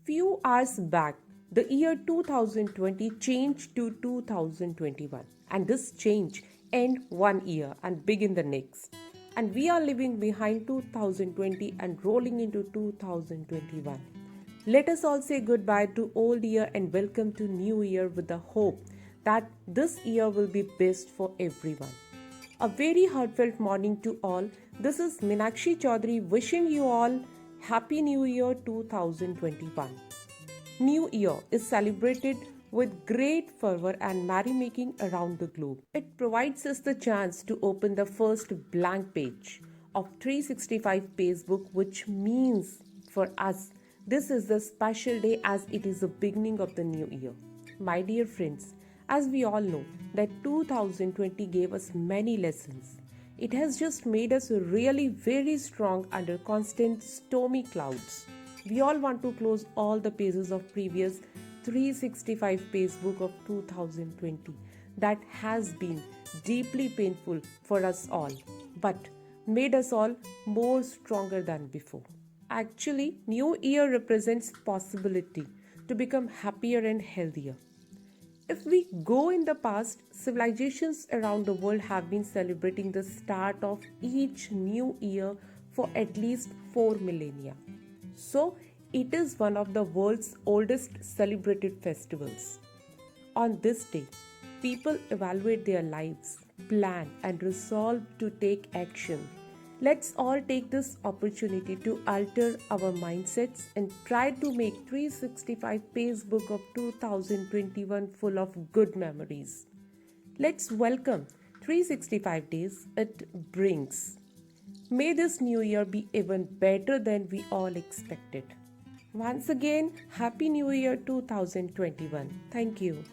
Few hours back, the year 2020 changed to 2021, and this change end one year and begin the next. And we are living behind 2020 and rolling into 2021. Let us all say goodbye to old year and welcome to new year with the hope that this year will be best for everyone. A very heartfelt morning to all. This is Meenakshi Chaudhary wishing you all Happy New Year 2021. New Year is celebrated with great fervor and merrymaking around the globe. It provides us the chance to open the first blank page of 365 page book, which means for us this is the special day as it is the beginning of the new year. My dear friends, as we all know that 2020 gave us many lessons. It has just made us really very strong under constant stormy clouds. We all want to close all the pages of previous 365 page book of 2020 that has been deeply painful for us all, but made us all more stronger than before. Actually, New Year represents possibility to become happier and healthier. If we go in the past, civilizations around the world have been celebrating the start of each new year for at least 4 millennia. So, it is one of the world's oldest celebrated festivals. On this day, people evaluate their lives, plan, and resolve to take action. Let's all take this opportunity to alter our mindsets and try to make 365 page book of 2021 full of good memories. Let's welcome 365 days it brings. May this new year be even better than we all expected. Once again, Happy New Year 2021. Thank you.